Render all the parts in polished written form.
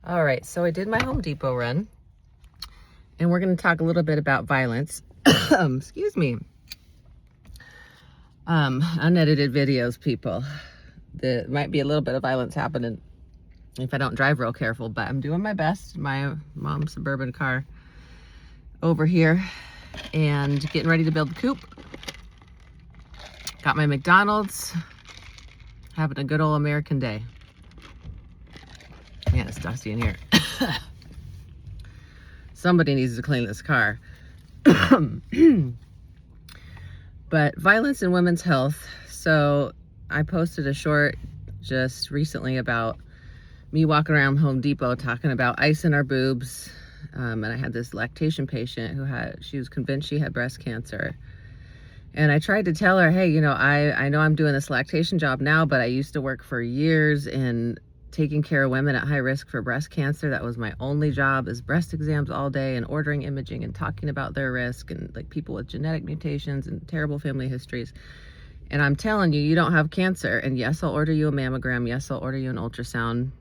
All right, so I did my Home Depot run, and we're going to talk a little bit about violence. Excuse me. Unedited videos, people. There might be a little bit of violence happening if I don't drive real careful, but I'm doing my best. My mom's suburban car over here, and getting ready to build the coop. Got my McDonald's, having a good old American day. Man, it's dusty in here. Somebody needs to clean this car. But violence in women's health. So I posted a short just recently about me walking around Home Depot talking about ice in our boobs. And I had this lactation patient she was convinced she had breast cancer. And I tried to tell her, hey, I know I'm doing this lactation job now, but I used to work for years in taking care of women at high risk for breast cancer. That was my only job, is breast exams all day and ordering imaging and talking about their risk and like people with genetic mutations and terrible family histories. And I'm telling you, you don't have cancer. And yes, I'll order you a mammogram. Yes, I'll order you an ultrasound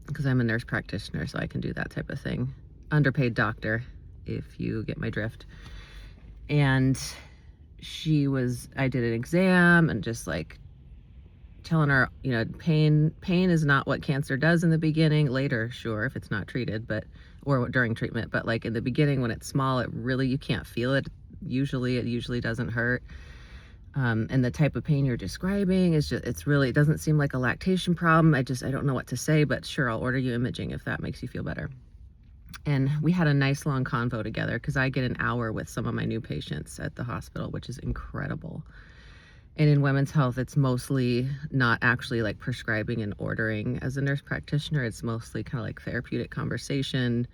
because I'm a nurse practitioner, so I can do that type of thing. Underpaid doctor, if you get my drift. And I did an exam and just like telling her, pain is not what cancer does in the beginning. Later, sure, if it's not treated, or during treatment, but like in the beginning when it's small, you can't feel it. It usually doesn't hurt. And the type of pain you're describing it doesn't seem like a lactation problem. I don't know what to say, but sure, I'll order you imaging if that makes you feel better. And we had a nice long convo together because I get an hour with some of my new patients at the hospital, which is incredible. And in women's health, it's mostly not actually like prescribing and ordering as a nurse practitioner. It's mostly kind of like therapeutic conversation,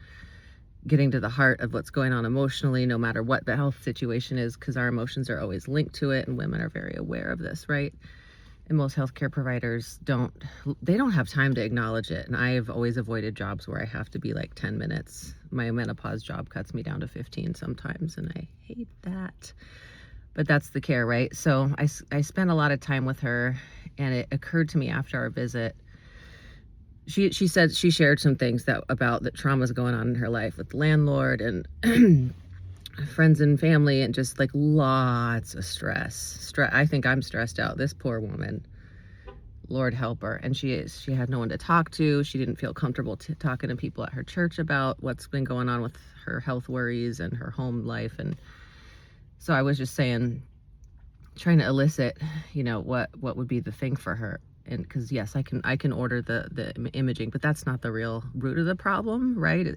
getting to the heart of what's going on emotionally, no matter what the health situation is, because our emotions are always linked to it, and women are very aware of this, right? And most healthcare providers don't have time to acknowledge it. And I have always avoided jobs where I have to be like 10 minutes. My menopause job cuts me down to 15 sometimes, and I hate that. But that's the care, right? So I spent a lot of time with her, and it occurred to me after our visit. She said she shared some things about the traumas going on in her life with the landlord and friends and family, and just like lots of stress. I think I'm stressed out. This poor woman, Lord help her. And she had no one to talk to. She didn't feel comfortable talking to people at her church about what's been going on with her health worries and her home life. And so I was just trying to elicit, what would be the thing for her. And because yes, I can order the imaging, but that's not the real root of the problem, right?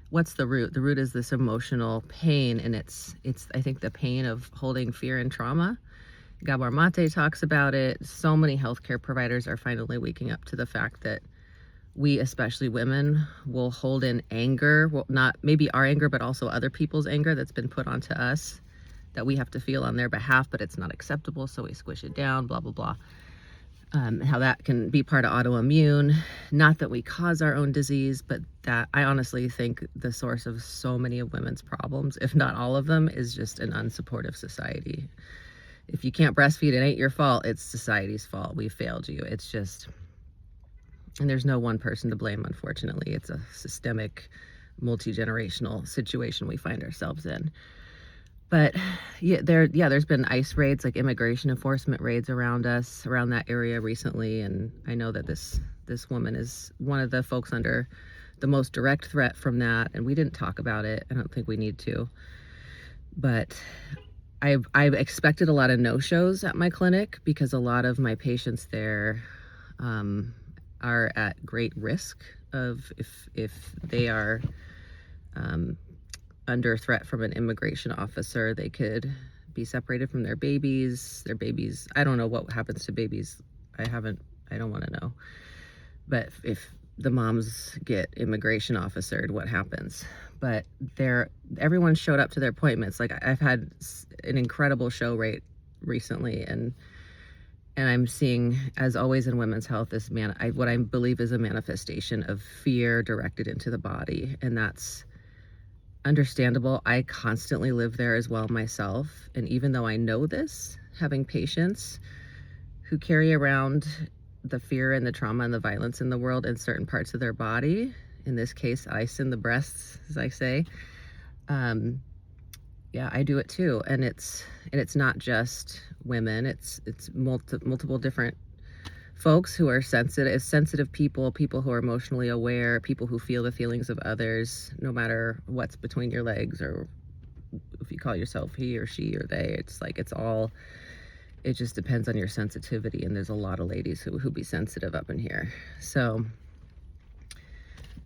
What's the root? The root is this emotional pain, and it's I think the pain of holding fear and trauma. Gabor Mate talks about it. So many healthcare providers are finally waking up to the fact that we, especially women, will hold in anger, well, not maybe our anger, but also other people's anger that's been put onto us that we have to feel on their behalf, but it's not acceptable, so we squish it down, blah, blah, blah. How that can be part of autoimmune. Not that we cause our own disease, but that I honestly think the source of so many of women's problems, if not all of them, is just an unsupportive society. If you can't breastfeed, it ain't your fault. It's society's fault. We failed you. It's just, and there's no one person to blame, unfortunately. It's a systemic, multi-generational situation we find ourselves in. But there's been ICE raids, like immigration enforcement raids around that area recently. And I know that this woman is one of the folks under the most direct threat from that. And we didn't talk about it. I don't think we need to. But I've expected a lot of no-shows at my clinic because a lot of my patients there are at great risk of if they are under threat from an immigration officer, they could be separated from their babies. I don't know what happens to babies. I don't want to know. But if the moms get immigration officered, what happens? But everyone showed up to their appointments. Like I've had an incredible show rate recently, and I'm seeing, as always in women's health, what I believe is a manifestation of fear directed into the body, and that's understandable. I constantly live there as well myself. And even though I know this, having patients who carry around the fear and the trauma and the violence in the world in certain parts of their body. In this case, ice in the breasts, as I say. Yeah, I do it too, and it's not just women. It's multiple different folks who are sensitive people who are emotionally aware, people who feel the feelings of others, no matter what's between your legs, or if you call yourself he or she or they. It's like it just depends on your sensitivity, and there's a lot of ladies who be sensitive up in here. So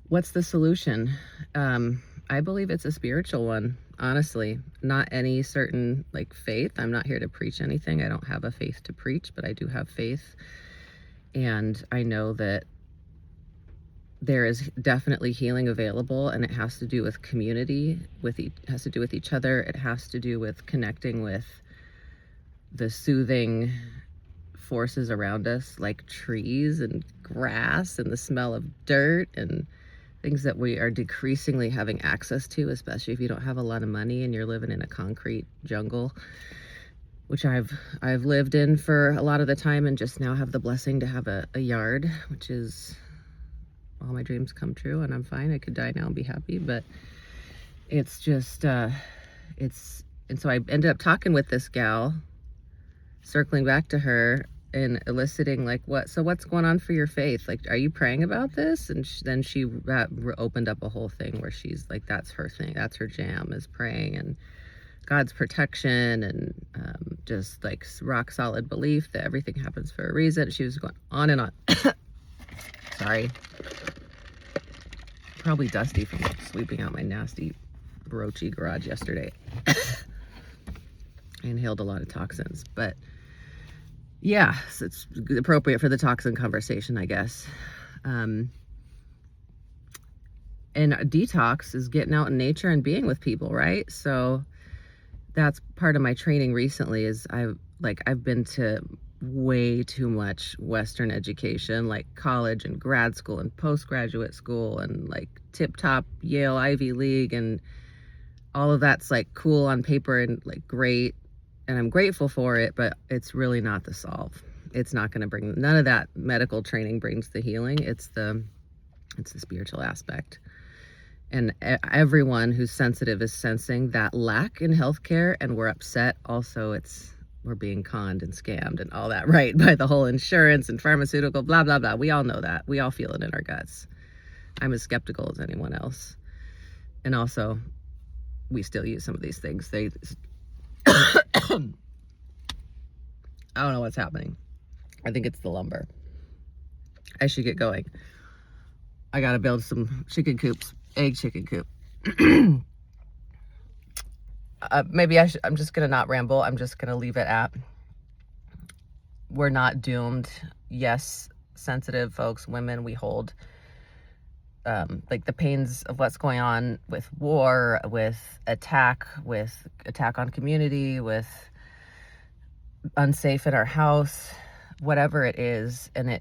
what's the solution? I believe it's a spiritual one, honestly. Not any certain like faith. I'm not here to preach anything. I don't have a faith to preach, but I do have faith. And I know that there is definitely healing available, and it has to do with community, it has to do with each other. It has to do with connecting with the soothing forces around us, like trees and grass and the smell of dirt and things that we are decreasingly having access to, especially if you don't have a lot of money and you're living in a concrete jungle, which I've lived in for a lot of the time, and just now have the blessing to have a yard, which is all my dreams come true, and I'm fine. I could die now and be happy, but it's just and so I ended up talking with this gal, circling back to her and eliciting like, what's going on for your faith? Like, are you praying about this? And then she opened up a whole thing where she's like, that's her thing, that's her jam, is praying and God's protection, and just like rock solid belief that everything happens for a reason. She was going on and on. Sorry, probably dusty from sweeping out my nasty roachy garage yesterday. I inhaled a lot of toxins, but yeah, so it's appropriate for the toxin conversation, I guess. And detox is getting out in nature and being with people, right? So that's part of my training recently. Is I've been to way too much Western education, like college and grad school and postgraduate school, and like tip top Yale Ivy League, and all of that's like cool on paper and like great, and I'm grateful for it, but it's really not the solve. It's not going to bring, none of that medical training brings the healing. It's the spiritual aspect. And everyone who's sensitive is sensing that lack in healthcare, and we're upset. Also, we're being conned and scammed and all that, right? By the whole insurance and pharmaceutical, blah, blah, blah. We all know that. We all feel it in our guts. I'm as skeptical as anyone else. And also, we still use some of these things. I don't know what's happening. I think it's the lumber. I should get going. I gotta build some chicken coops, egg chicken coop. Maybe I'm just gonna not ramble. I'm just gonna leave it at, we're not doomed. Yes, sensitive folks, women, we hold like the pains of what's going on with war, with attack on community, with unsafe in our house, whatever it is, and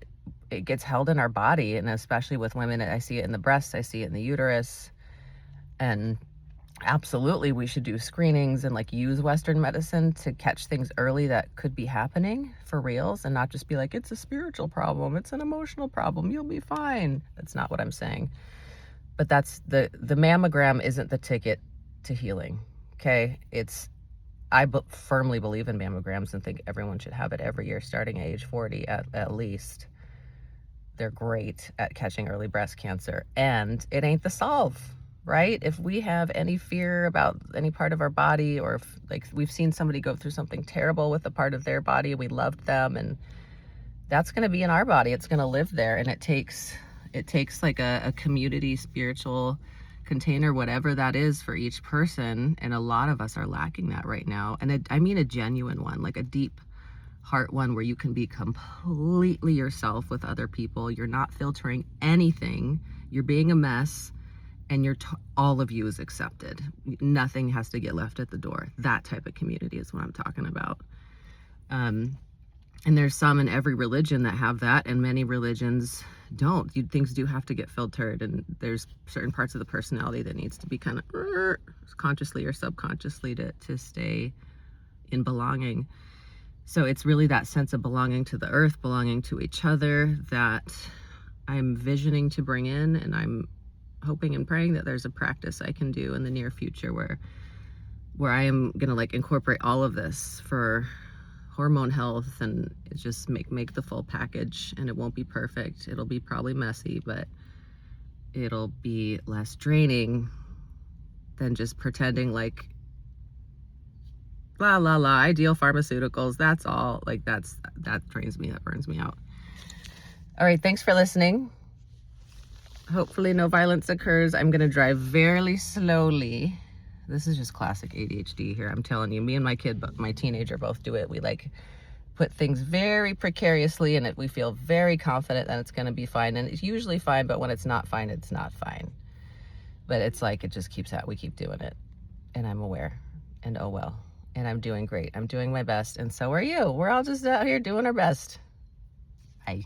it gets held in our body. And especially with women, I see it in the breasts, I see it in the uterus. And absolutely, we should do screenings and like use Western medicine to catch things early that could be happening for reals, and not just be like, it's a spiritual problem, it's an emotional problem, you'll be fine. That's not what I'm saying. But that's the mammogram isn't the ticket to healing. Okay, I firmly believe in mammograms and think everyone should have it every year starting at age 40 at least. They're great at catching early breast cancer, and it ain't the solve, right? If we have any fear about any part of our body, or if like we've seen somebody go through something terrible with a part of their body, we loved them, and that's going to be in our body. It's going to live there, and it takes like a community spiritual container, whatever that is for each person. And a lot of us are lacking that right now. And I mean a genuine one, like a deep heart one, where you can be completely yourself with other people. You're not filtering anything. You're being a mess, and all of you is accepted. Nothing has to get left at the door. That type of community is what I'm talking about. And there's some in every religion that have that, and many religions don't. Things do have to get filtered, and there's certain parts of the personality that needs to be kind of consciously or subconsciously to stay in belonging. So it's really that sense of belonging to the earth, belonging to each other that I'm visioning to bring in, and I'm hoping and praying that there's a practice I can do in the near future where I am gonna like incorporate all of this for hormone health, and just make the full package. And it won't be perfect. It'll be probably messy, but it'll be less draining than just pretending like la la la ideal pharmaceuticals. That's all. Like that drains me, that burns me out. All right, thanks for listening. Hopefully no violence occurs. I'm gonna drive very slowly. This is just classic ADHD here, I'm telling you. Me and my kid, but my teenager, both do it. We like put things very precariously in it. We feel very confident that it's gonna be fine, and it's usually fine, but when it's not fine, it's not fine. But it's like, it just keeps we keep doing it. And I'm aware, and oh well. And I'm doing great. I'm doing my best, and so are you. We're all just out here doing our best. Bye.